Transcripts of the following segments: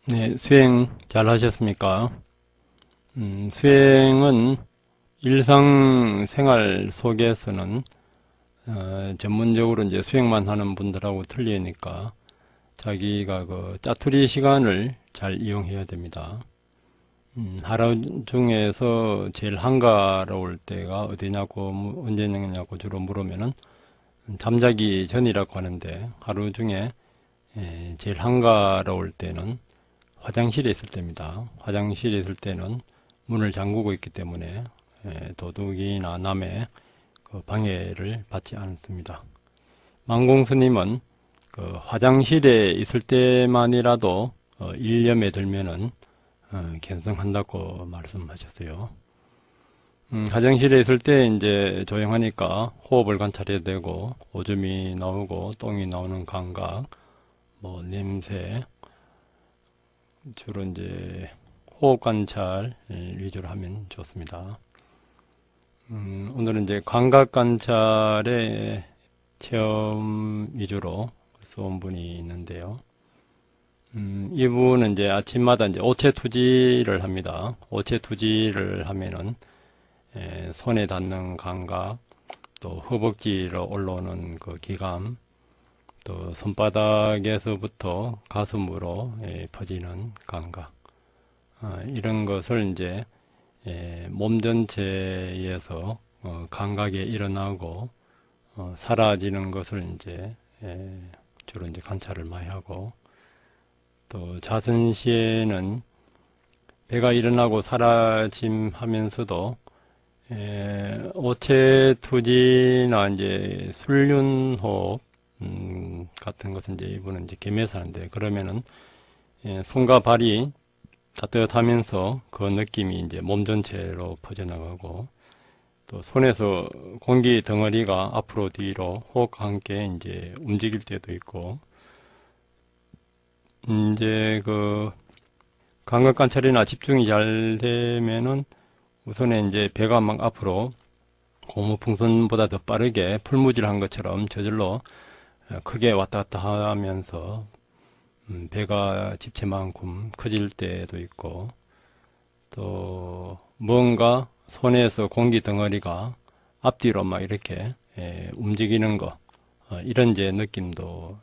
네, 수행 잘 하셨습니까? 수행은 일상생활 속에서는 전문적으로 이제 수행만 하는 분들하고 틀리니까 자기가 그 짜투리 시간을 잘 이용해야 됩니다. 하루 중에서 제일 한가로울 때가 어디냐고 언제냐고 주로 물으면은 잠자기 전이라고 하는데 하루 중에 제일 한가로울 때는 화장실에 있을 때입니다. 화장실에 있을 때는 문을 잠그고 있기 때문에 도둑이나 남의 그 방해를 받지 않습니다. 망공스님은 그 화장실에 있을 때만이라도 일념에 들면은 견성한다고 말씀하셨어요. 화장실에 있을 때 이제 조용하니까 호흡을 관찰해야 되고 오줌이 나오고 똥이 나오는 감각, 뭐 냄새, 주로 이제 호흡 관찰 위주로 하면 좋습니다. 오늘은 이제 감각 관찰의 체험 위주로 쏜 분이 있는데요. 이분은 이제 아침마다 이제 오체 투지를 합니다. 오체 투지를 하면은 손에 닿는 감각, 또 허벅지로 올라오는 그 기감, 또 손바닥에서부터 가슴으로 퍼지는 감각, 이런 것을 이제 몸 전체에서 감각에 일어나고 사라지는 것을 이제 주로 이제 관찰을 많이 하고, 또 자선 시에는 배가 일어나고 사라짐하면서도 오체 투지나 이제 술륜호흡 같은 것은 이제 이분은 이제 겸해서 하는데, 그러면은 손과 발이 따뜻하면서 그 느낌이 이제 몸 전체로 퍼져나가고, 또 손에서 공기 덩어리가 앞으로 뒤로 호흡과 함께 이제 움직일 때도 있고, 이제 그 감각 관찰이나 집중이 잘 되면은 우선에 이제 배가 막 앞으로 고무풍선보다 더 빠르게 풀무질한 것처럼 저절로 크게 왔다 갔다 하면서 배가 집체만큼 커질 때도 있고, 또 뭔가 손에서 공기 덩어리가 앞뒤로 막 이렇게 움직이는 거, 이런 이제 느낌도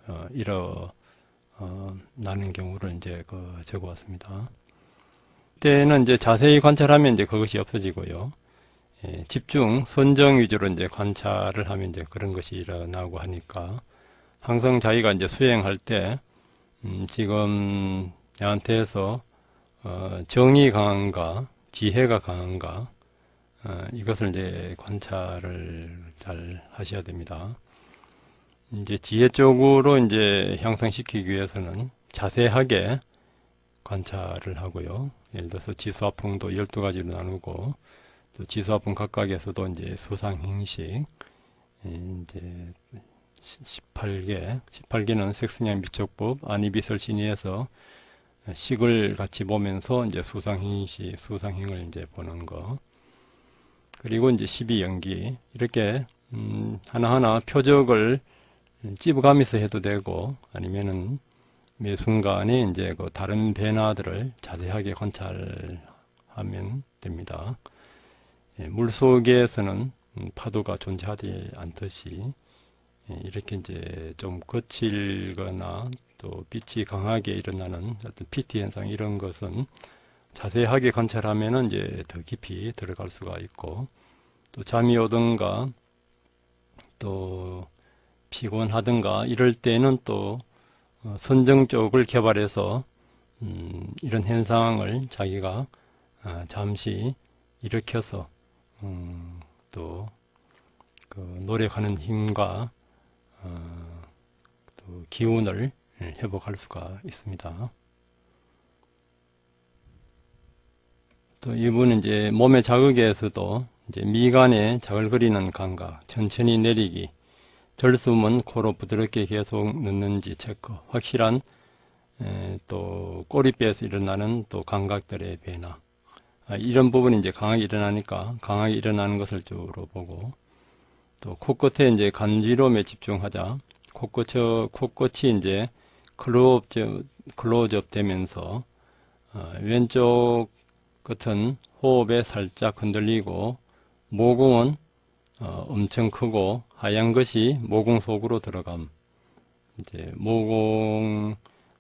나는 경우를 이제 적어왔습니다. 그때는 이제 자세히 관찰하면 이제 그것이 없어지고요. 집중, 선정 위주로 이제 관찰을 하면 이제 그런 것이 일어나고 하니까, 항상 자기가 이제 수행할 때 지금 내한테서 정이 강한가, 지혜가 강한가, 이것을 이제 관찰을 잘 하셔야 됩니다. 이제 지혜 쪽으로 이제 향상시키기 위해서는 자세하게 관찰을 하고요. 예를 들어서 지수화풍도 12가지로 나누고, 또 지수화풍 각각에서도 이제 수상행식, 이제 18개는 색승양 미적법, 안이비설신이에서 식을 같이 보면서 이제 수상행식, 수상행을 이제 보는 거. 그리고 이제 12연기, 이렇게 하나하나 표적을 찝어가면서 해도 되고, 아니면은 매 순간에 이제 그 다른 변화들을 자세하게 관찰하면 됩니다. 물 속에서는 파도가 존재하지 않듯이 이렇게 이제 좀 거칠거나 또 빛이 강하게 일어나는 어떤 PT 현상, 이런 것은 자세하게 관찰하면은 이제 더 깊이 들어갈 수가 있고, 또 잠이 오든가 또 피곤하든가 이럴 때는 또 선정 쪽을 개발해서 이런 현상을 자기가 잠시 일으켜서 또 그 노력하는 힘과 또 기운을 회복할 수가 있습니다. 또 이분은 이제 몸의 자극에서도 이제 미간에 자글거리는 감각, 천천히 내리기, 들숨은 코로 부드럽게 계속 넣는지 체크, 확실한 또 꼬리뼈에서 일어나는 또 감각들의 변화, 이런 부분이 이제 강하게 일어나니까 강하게 일어나는 것을 주로 보고, 또 코끝에 이제 간지럼에 집중하자. 코끝이 이제 클로즈업 되면서 왼쪽 끝은 호흡에 살짝 흔들리고 모공은 엄청 크고 하얀 것이 모공 속으로 들어감. 이제 모공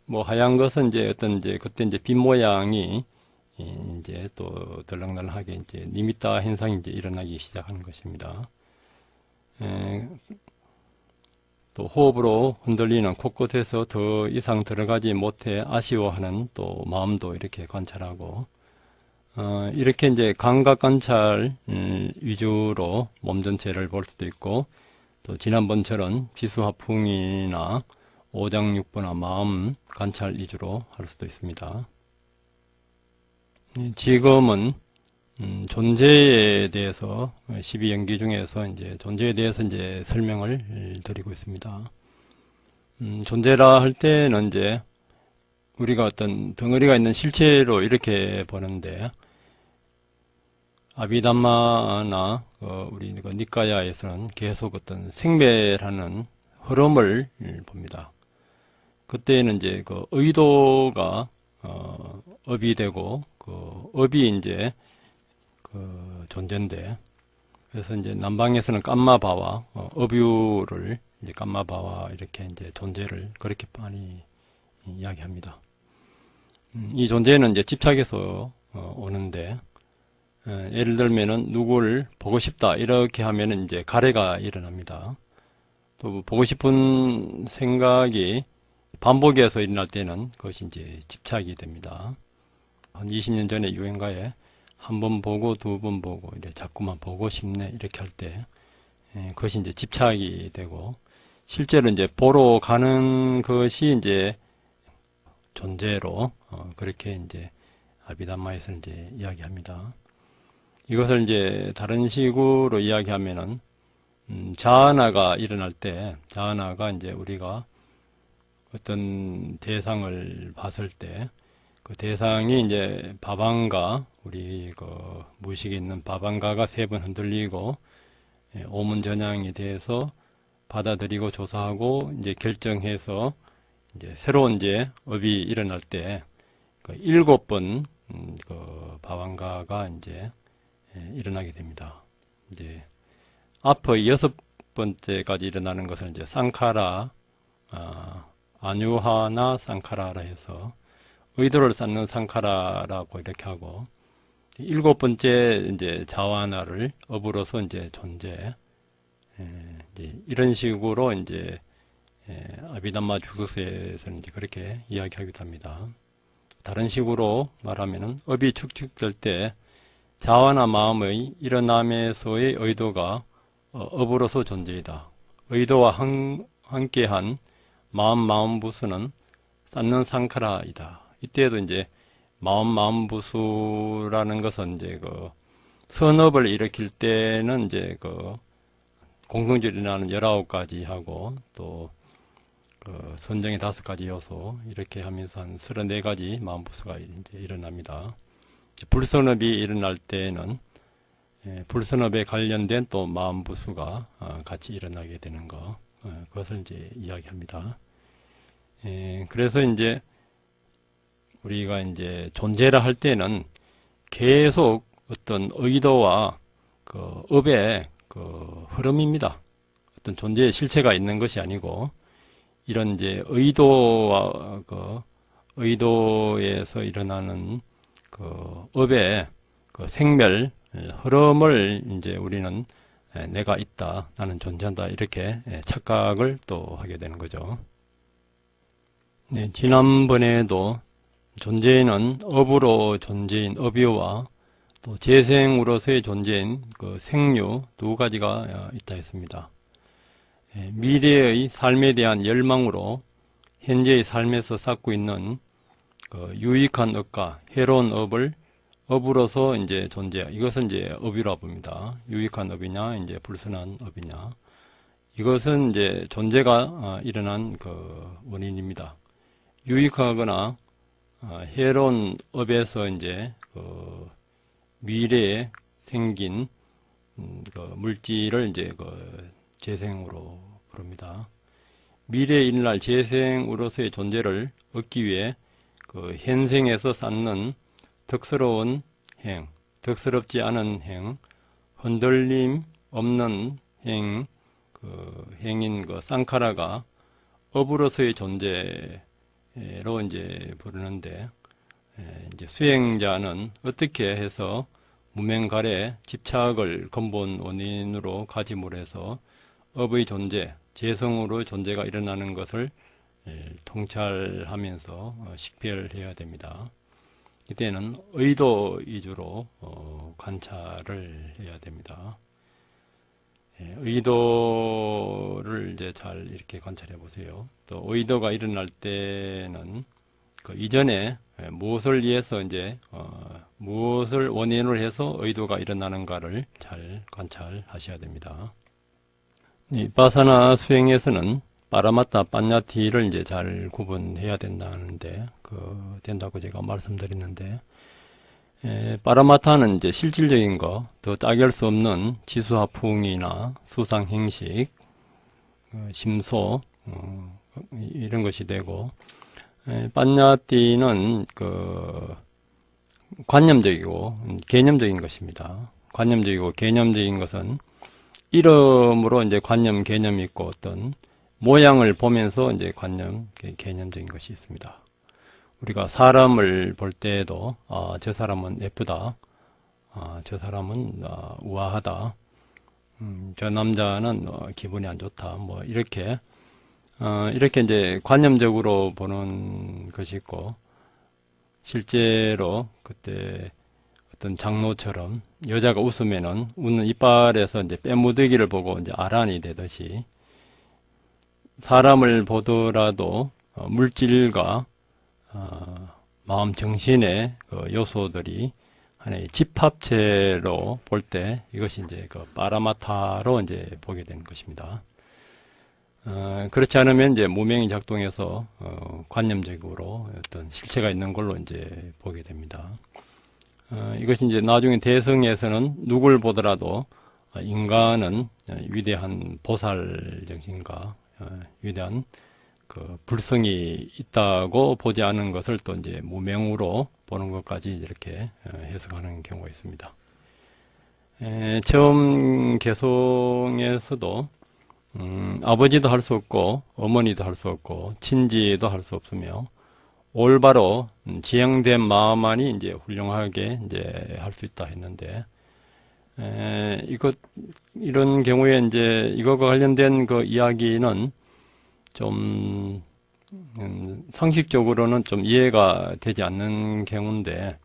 뭐 하얀 것은 이제 어떤 이제 그때 이제 빛 모양이 이제 또 덜렁덜렁하게 이제 니미타 현상이 이제 일어나기 시작하는 것입니다. 또 호흡으로 흔들리는 코끝에서 더 이상 들어가지 못해 아쉬워하는 또 마음도 이렇게 관찰하고, 이렇게 이제 감각 관찰 위주로 몸 전체를 볼 수도 있고, 또 지난번처럼 비수화풍이나 오장육부나 마음 관찰 위주로 할 수도 있습니다. 지금은 존재에 대해서 12연기 중에서 이제 존재에 대해서 이제 설명을 드리고 있습니다. 존재라 할 때는 이제 우리가 어떤 덩어리가 있는 실체로 이렇게 보는데, 아비담마나 우리 니까야에서는 계속 어떤 생매라는 흐름을 봅니다. 그때는 이제 그 의도가 업이 되고 그 업이 이제 그 존재인데, 그래서 이제 남방에서는 깜마바와 업유를 이제 깜마바와 이렇게 이제 존재를 그렇게 많이 이야기합니다. 이 존재는 이제 집착에서 오는데, 예를 들면은 누구를 보고 싶다 이렇게 하면은 이제 가래가 일어납니다. 또 보고 싶은 생각이 반복해서 일어날 때는 그것이 이제 집착이 됩니다. 한 20년 전에 유행가에 한 번 보고 두 번 보고 이렇게 자꾸만 보고 싶네 이렇게 할 때 그것이 이제 집착이 되고, 실제로 이제 보러 가는 것이 이제 존재로 그렇게 이제 아비담마에서 이제 이야기합니다. 이것을 이제 다른 식으로 이야기하면은 자아나가 일어날 때, 자아나가 이제 우리가 어떤 대상을 봤을 때 그 대상이 이제 바방가, 우리 그 무의식에 있는 바방가가 3번 흔들리고 오문전향에 대해서 받아들이고 조사하고 이제 결정해서 이제 새로운 이제 업이 일어날 때 그 7번 그 바방가가 이제 일어나게 됩니다. 이제 앞의 6번째까지 일어나는 것을 이제 쌍카라, 아뉴하나 쌍카라라 해서 의도를 쌓는 쌍카라라고 이렇게 하고, 7번째 이제 자와나를 업으로서 이제 존재, 이제 이런 식으로 이제 아비담마 주석에서는 이제 그렇게 이야기하기도 합니다. 다른 식으로 말하면은 업이 축적될 때 자아나 마음의 일어남에서의 의도가 업으로서 존재이다. 의도와 함께한 마음부수는 쌓는 상카라이다. 이때에도 이제 마음부수라는 것은 이제 그 선업을 일으킬 때는 이제 그 공통적으로 일어나는 19가지 하고, 또 그 선정의 5가지 요소 이렇게 하면서 한 34가지 마음부수가 이제 일어납니다. 불선업이 일어날 때는 불선업에 관련된 또 마음부수가 같이 일어나게 되는 거, 그것을 이제 이야기합니다. 그래서 이제 우리가 이제 존재라 할 때는 계속 어떤 의도와 그 업의 그 흐름입니다. 어떤 존재의 실체가 있는 것이 아니고, 이런 이제 의도와 그 의도에서 일어나는 그 업의 그 생멸 흐름을 이제 우리는 내가 있다, 나는 존재한다 이렇게 착각을 또 하게 되는 거죠. 네, 지난번에도 존재는 업으로 존재인 업유와 또 재생으로서의 존재인 그 생류 2가지가 있다 했습니다. 미래의 삶에 대한 열망으로 현재의 삶에서 쌓고 있는 그 유익한 업과 해로운 업을 업으로서 이제 존재, 이것은 이제 업이라고 봅니다. 유익한 업이냐, 이제 불순한 업이냐. 이것은 이제 존재가 일어난 그 원인입니다. 유익하거나 해로운 업에서 이제 그 미래에 생긴 그 물질을 이제 그 재생으로 부릅니다. 미래에 일어날 재생으로서의 존재를 얻기 위해 그 현생에서 쌓는 덕스러운 행, 덕스럽지 않은 행, 흔들림 없는 행, 그 행인 그 쌍카라가 업으로서의 존재로 이제 부르는데, 이제 수행자는 어떻게 해서 무명갈에 집착을 근본 원인으로 가짐으로 해서 업의 존재, 재성으로 존재가 일어나는 것을 통찰하면서 식별해야 됩니다. 이때는 의도 위주로 관찰을 해야 됩니다. 의도를 이제 잘 이렇게 관찰해 보세요. 또 의도가 일어날 때는 그 이전에 무엇을 위해서 이제 무엇을 원인으로 해서 의도가 일어나는가를 잘 관찰하셔야 됩니다. 이 바사나 수행에서는 파라마타, 빠ඤ්ඤ티를 이제 잘 구분해야 된다고 제가 말씀드렸는데, 파라마타는 이제 실질적인 거, 더 따결 수 없는 지수화풍이나 수상행식, 심소, 이런 것이 되고, 빠ඤ්ඤ티는 그 관념적이고 개념적인 것입니다. 관념적이고 개념적인 것은 이름으로 이제 관념, 개념이 있고 어떤 모양을 보면서 이제 관념, 개념적인 것이 있습니다. 우리가 사람을 볼 때에도 저 사람은 예쁘다, 저 사람은 우아하다, 저 남자는 기분이 안 좋다, 뭐 이렇게 이제 관념적으로 보는 것이 있고, 실제로 그때 어떤 장로처럼 여자가 웃으면은 웃는 이빨에서 이제 빼무드기를 보고 이제 아란이 되듯이, 사람을 보더라도 물질과 마음, 정신의 그 요소들이 하나의 집합체로 볼 때 이것이 이제 그 파라마타로 이제 보게 되는 것입니다. 그렇지 않으면 이제 무명이 작동해서 관념적으로 어떤 실체가 있는 걸로 이제 보게 됩니다. 이것이 이제 나중에 대승에서는 누굴 보더라도 인간은 위대한 보살 정신과 위대한 그 불성이 있다고 보지 않은 것을 또 이제 무명으로 보는 것까지 이렇게 해석하는 경우가 있습니다. 처음 개송에서도 아버지도 할 수 없고 어머니도 할 수 없고 친지도 할 수 없으며 올바로 지향된 마음만이 이제 훌륭하게 이제 할 수 있다 했는데, 이런 경우에 이제 이것과 관련된 그 이야기는 좀 상식적으로는 좀 이해가 되지 않는 경우인데,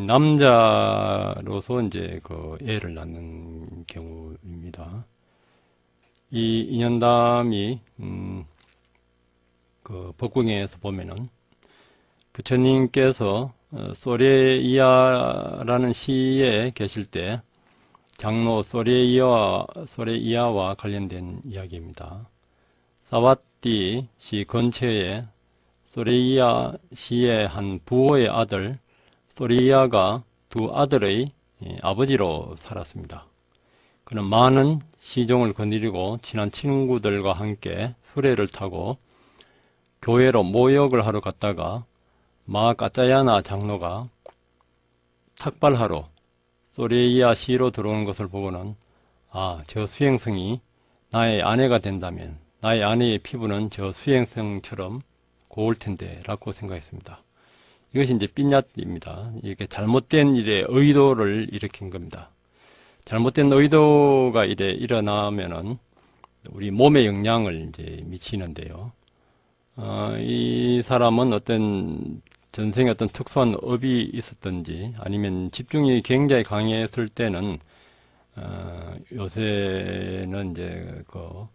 남자로서 이제 그 애를 낳는 경우입니다. 이 인연담이 그 법국행에서 보면은 부처님께서 소레이야라는 시에 계실 때 장로 소레이야와 관련된 이야기입니다. 사와띠 시 근처에 소레이야 시의 한 부호의 아들 소레이야가 두 아들의 아버지로 살았습니다. 그는 많은 시종을 거느리고 친한 친구들과 함께 수레를 타고 교회로 모욕을 하러 갔다가 마까짜야나 장로가 탁발하러 소레이야 시로 들어오는 것을 보고는 저 수행성이 나의 아내가 된다면 나의 아내의 피부는 저 수행성처럼 고울 텐데 라고 생각했습니다. 이것이 이제 삐ඤඤ입니다. 이렇게 잘못된 일의 의도를 일으킨 겁니다. 잘못된 의도가 일어나면은 우리 몸에 영향을 이제 미치는데요. 이 사람은 어떤 전생에 어떤 특수한 업이 있었든지 아니면 집중력이 굉장히 강했을 때는 요새는 이제 그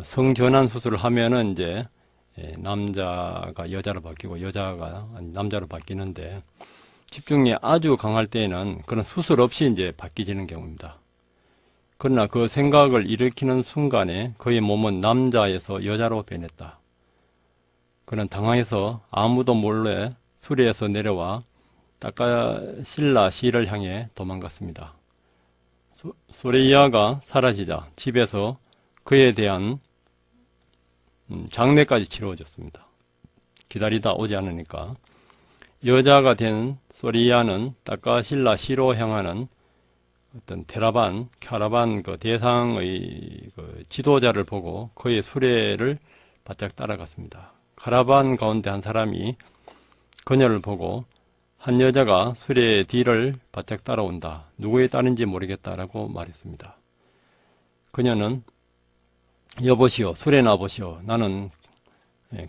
성전환 수술을 하면은 이제 남자가 여자로 바뀌고 여자가 남자로 바뀌는데, 집중력이 아주 강할 때에는 그런 수술 없이 이제 바뀌지는 경우입니다. 그러나 그 생각을 일으키는 순간에 그의 몸은 남자에서 여자로 변했다. 그는 당황해서 아무도 몰래 수리에서 내려와 따까실라 시를 향해 도망갔습니다. 소레이야가 사라지자 집에서 그에 대한 장례까지 치러졌습니다. 기다리다 오지 않으니까. 여자가 된 소리야는 따까실라 시로 향하는 어떤 캐라반 그 대상의 그 지도자를 보고 그의 수레를 바짝 따라갔습니다. 카라반 가운데 한 사람이 그녀를 보고 한 여자가 수레의 뒤를 바짝 따라온다. 누구의 딸인지 모르겠다라고 말했습니다. 그녀는 여보시오, 수레나 보시오. 나는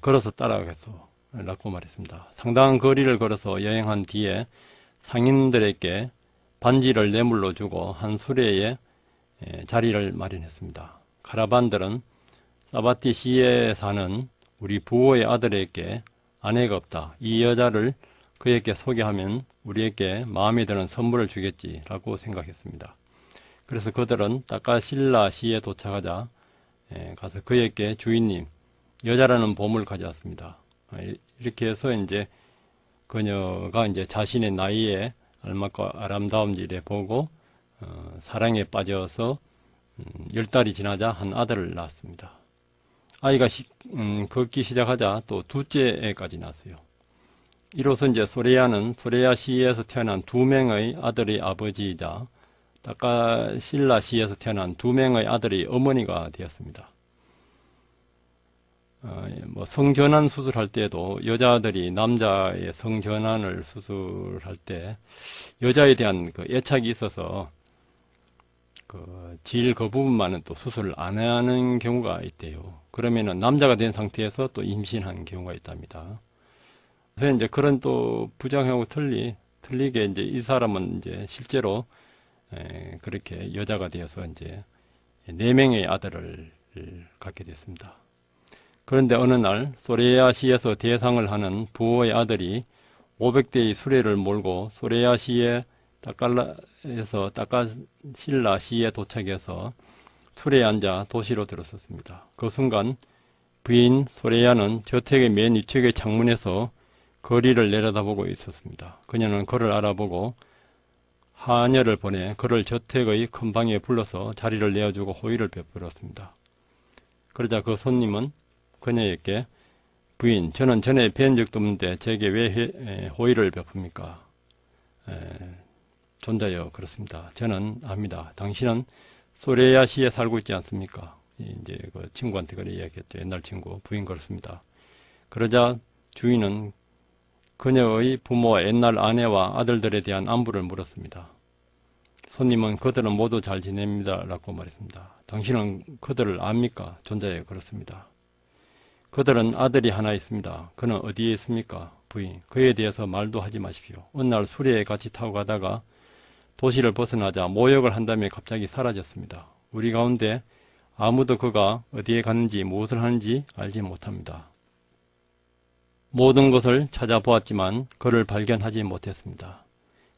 걸어서 따라가겠소. 라고 말했습니다. 상당한 거리를 걸어서 여행한 뒤에 상인들에게 반지를 뇌물로 주고 한 수레에 자리를 마련했습니다. 카라반들은 사바티시에 사는 우리 부호의 아들에게 아내가 없다. 이 여자를 그에게 소개하면 우리에게 마음에 드는 선물을 주겠지 라고 생각했습니다. 그래서 그들은 따까실라 시에 도착하자 가서 그에게 주인님, 여자라는 보물을 가져왔습니다. 이렇게 해서 이제 그녀가 이제 자신의 나이에 알맞고 아름다움지를 보고 사랑에 빠져서 10달이 지나자 한 아들을 낳았습니다. 아이가 걷기 시작하자 또 둘째 애까지 낳았어요. 이로써 이제 소레야는 소레야 시에서 태어난 2명의 아들의 아버지이자 따까실라 시에서 태어난 2명의 아들의 어머니가 되었습니다. 성전환 수술할 때도 여자들이 남자의 성전환을 수술할 때 여자에 대한 그 애착이 있어서 그 부분만은 또 수술을 안 하는 경우가 있대요. 그러면은 남자가 된 상태에서 또 임신한 경우가 있답니다. 그래서 이제 그런 또 부작용하고 틀리게 이제 이 사람은 이제 실제로 그렇게 여자가 되어서 이제 4명의 아들을 갖게 됐습니다. 그런데 어느 날 소레야시에서 대상을 하는 부호의 아들이 500대의 수레를 몰고 소레야시의 따까실라 시에 도착해서 수레에 앉아 도시로 들어섰습니다. 그 순간 부인 소레야는 저택의 맨 위쪽의 창문에서 거리를 내려다보고 있었습니다. 그녀는 그를 알아보고 하녀를 보내 그를 저택의 큰 방에 불러서 자리를 내어주고 호의를 베풀었습니다. 그러자 그 손님은 그녀에게 부인, 저는 전에 뵌 적도 없는데 제게 왜 호의를 베풉니까? 존자여, 그렇습니다. 저는 압니다. 당신은 소레야시에 살고 있지 않습니까? 이제 그 친구한테 그래 이야기했죠. 옛날 친구, 부인 그렇습니다. 그러자 주인은 그녀의 부모와 옛날 아내와 아들들에 대한 안부를 물었습니다. 손님은 그들은 모두 잘 지냅니다. 라고 말했습니다. 당신은 그들을 압니까? 존자여, 그렇습니다. 그들은 아들이 하나 있습니다. 그는 어디에 있습니까? 부인, 그에 대해서 말도 하지 마십시오. 어느 날 수레에 같이 타고 가다가 도시를 벗어나자 모욕을 한 다음에 갑자기 사라졌습니다. 우리 가운데 아무도 그가 어디에 갔는지 무엇을 하는지 알지 못합니다. 모든 것을 찾아보았지만 그를 발견하지 못했습니다.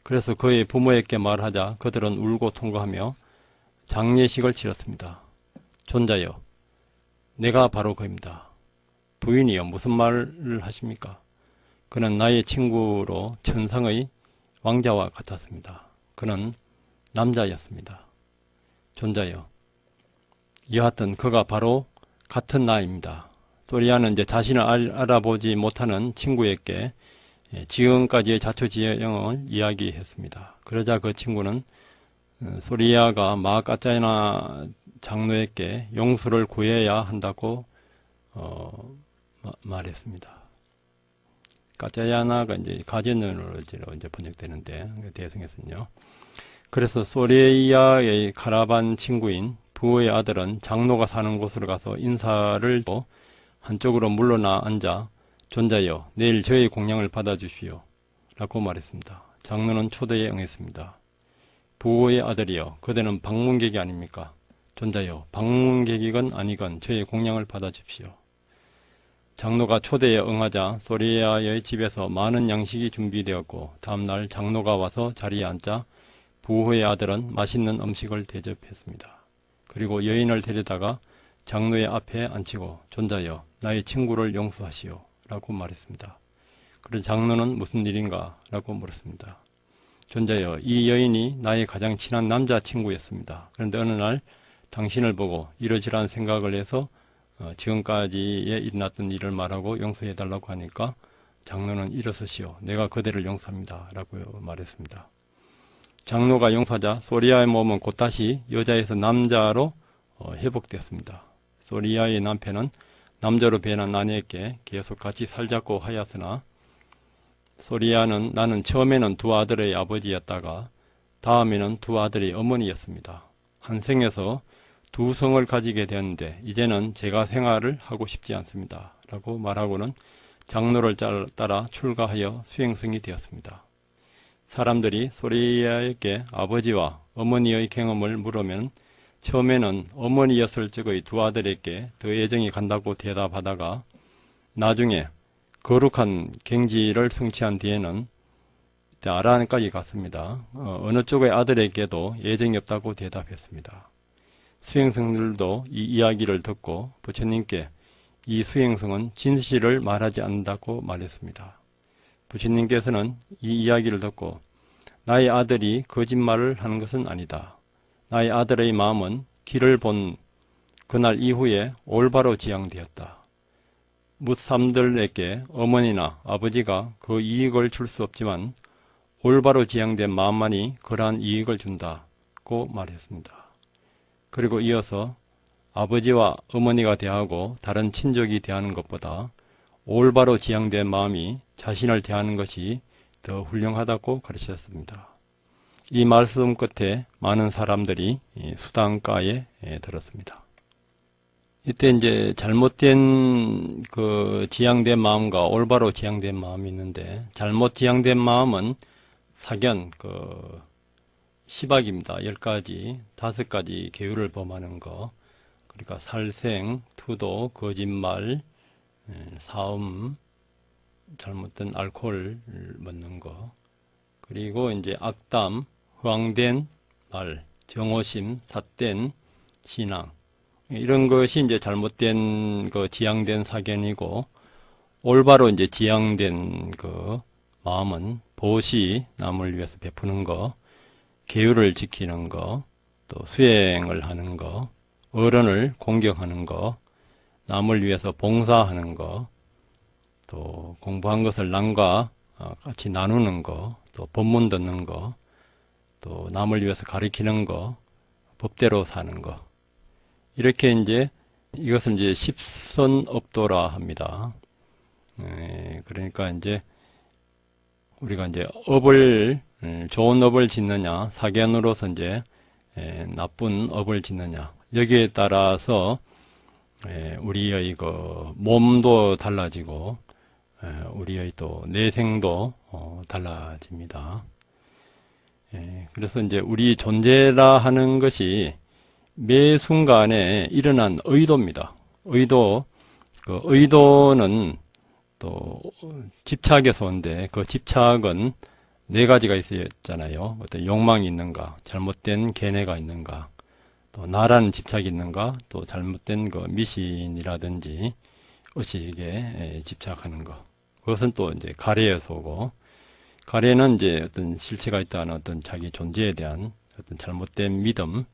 그래서 그의 부모에게 말하자 그들은 울고 통과하며 장례식을 치렀습니다. 존자여, 내가 바로 그입니다. 부인이여, 무슨 말을 하십니까? 그는 나의 친구로 천상의 왕자와 같았습니다. 그는 남자였습니다. 존자여, 여하튼 그가 바로 같은 나입니다. 소리야는 이제 자신을 알아보지 못하는 친구에게 지금까지의 자초지종을 이야기했습니다. 그러자 그 친구는 소리야가 마까짜나 장로에게 용서를 구해야 한다고 말했습니다. 까짜야나가 이제 가전으로 이제 번역되는데 대성에서는요. 그래서 소리야의 카라반 친구인 부호의 아들은 장로가 사는 곳으로 가서 인사를 또 한쪽으로 물러나 앉아 존자여, 내일 저의 공양을 받아주시오 라고 말했습니다. 장로는 초대에 응했습니다. 부호의 아들이여, 그대는 방문객이 아닙니까? 존자여, 방문객이건 아니건 저의 공양을 받아주십시오. 장로가 초대에 응하자 소리야의 집에서 많은 양식이 준비되었고 다음날 장로가 와서 자리에 앉자 부호의 아들은 맛있는 음식을 대접했습니다. 그리고 여인을 데려다가 장로의 앞에 앉히고 존자여, 나의 친구를 용서하시오 라고 말했습니다. 그래서 장로는 무슨 일인가 라고 물었습니다. 존자여, 이 여인이 나의 가장 친한 남자친구였습니다. 그런데 어느 날 당신을 보고 이러지란 생각을 해서 지금까지에 일어났던 일을 말하고 용서해달라고 하니까 장로는 일어서시오. 내가 그대를 용서합니다. 라고 말했습니다. 장로가 용서하자 소리아의 몸은 곧 다시 여자에서 남자로 회복되었습니다. 소리아의 남편은 남자로 변한 아내에게 계속 같이 살자고 하였으나 소리아는 나는 처음에는 두 아들의 아버지였다가 다음에는 두 아들의 어머니였습니다. 한 생에서 두 성을 가지게 되었는데 이제는 제가 생활을 하고 싶지 않습니다. 라고 말하고는 장로를 따라 출가하여 수행성이 되었습니다. 사람들이 소리아에게 아버지와 어머니의 경험을 물으면 처음에는 어머니였을 적의 두 아들에게 더 애정이 간다고 대답하다가 나중에 거룩한 경지를 성취한 뒤에는 아란까지 갔습니다. 어느 쪽의 아들에게도 애정이 없다고 대답했습니다. 수행성들도 이 이야기를 듣고 부처님께 이 수행성은 진실을 말하지 않는다고 말했습니다. 부처님께서는 이 이야기를 듣고 나의 아들이 거짓말을 하는 것은 아니다. 나의 아들의 마음은 길을 본 그날 이후에 올바로 지향되었다. 묻삼들에게 어머니나 아버지가 그 이익을 줄 수 없지만 올바로 지향된 마음만이 그러한 이익을 준다고 말했습니다. 그리고 이어서 아버지와 어머니가 대하고 다른 친족이 대하는 것보다 올바로 지향된 마음이 자신을 대하는 것이 더 훌륭하다고 가르쳤습니다. 이 말씀 끝에 많은 사람들이 수당가에 들었습니다. 이때 이제 잘못된 지향된 마음과 올바로 지향된 마음이 있는데 잘못 지향된 마음은 사견 시박입니다. 10가지, 5가지 계율을 범하는 거. 그러니까 살생, 투도, 거짓말, 사음, 잘못된 알코올 먹는 거. 그리고 이제 악담, 허황된 말, 정오심, 삿된 신앙. 이런 것이 이제 잘못된 지향된 사견이고, 올바로 이제 지향된 마음은 보시, 남을 위해서 베푸는 거, 계율을 지키는 거, 또 수행을 하는 거, 어른을 공경하는 거, 남을 위해서 봉사하는 거, 또 공부한 것을 남과 같이 나누는 거, 또 법문 듣는 거, 또 남을 위해서 가르치는 거, 법대로 사는 거. 이렇게 이제 이것을 이제 십선업도라 합니다. 그러니까 이제 우리가 이제 좋은 업을 짓느냐, 사견으로서 이제 나쁜 업을 짓느냐, 여기에 따라서 우리의 몸도 달라지고 우리의 또 내생도 달라집니다. 그래서 이제 우리 존재라 하는 것이 매 순간에 일어난 의도입니다. 의도는 또 집착에서 온데 그 집착은 4가지가 있었잖아요. 어떤 욕망이 있는가, 잘못된 견해가 있는가, 또 나라는 집착이 있는가, 또 잘못된 미신이라든지 의식에 집착하는 거. 그것은 또 이제 가래에서 오고, 가래는 이제 어떤 실체가 있다는 어떤 자기 존재에 대한 어떤 잘못된 믿음,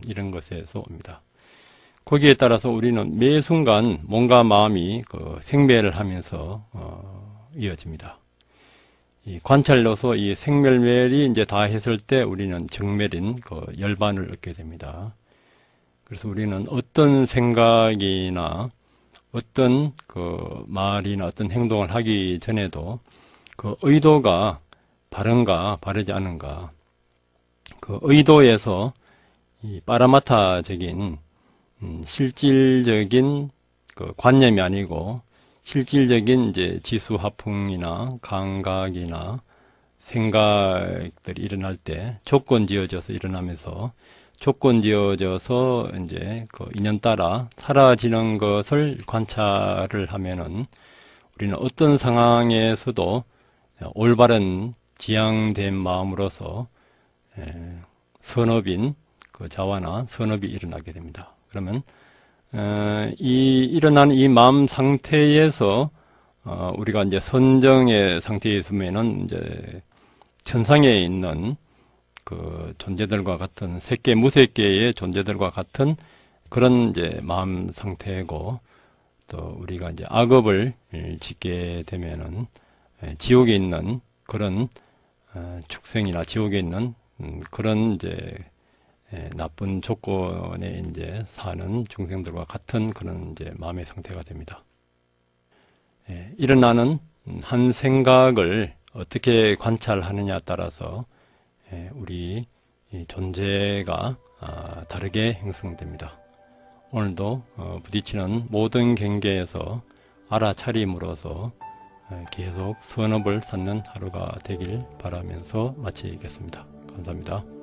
이런 것에서 옵니다. 거기에 따라서 우리는 매 순간 몸과 마음이 생멸을 하면서 이어집니다. 이 관찰로서 이 생멸멸이 이제 다 했을 때 우리는 정멸인 열반을 얻게 됩니다. 그래서 우리는 어떤 생각이나 어떤 말이나 어떤 행동을 하기 전에도 그 의도가 바른가 바르지 않은가, 그 의도에서 이 파라마타적인 실질적인 관념이 아니고 실질적인 이제 지수화풍이나 감각이나 생각들이 일어날 때 조건 지어져서 일어나면서 조건 지어져서 이제 인연 따라 사라지는 것을 관찰을 하면은 우리는 어떤 상황에서도 올바른 지향된 마음으로서 선업인 자화나 선업이 일어나게 됩니다. 그러면 일어난 이 마음 상태에서 우리가 이제 선정의 상태에 있으면은 이제 천상에 있는 존재들과 같은 색계 무색계의 존재들과 같은 그런 이제 마음 상태고, 또 우리가 이제 악업을 짓게 되면은 지옥에 있는 그런 축생이나 지옥에 있는 그런 이제 나쁜 조건에 이제 사는 중생들과 같은 그런 이제 마음의 상태가 됩니다. 일어나는 한 생각을 어떻게 관찰하느냐에 따라서 우리 존재가 다르게 형성됩니다. 오늘도 부딪히는 모든 경계에서 알아차림으로써 계속 선업을 쌓는 하루가 되길 바라면서 마치겠습니다. 감사합니다.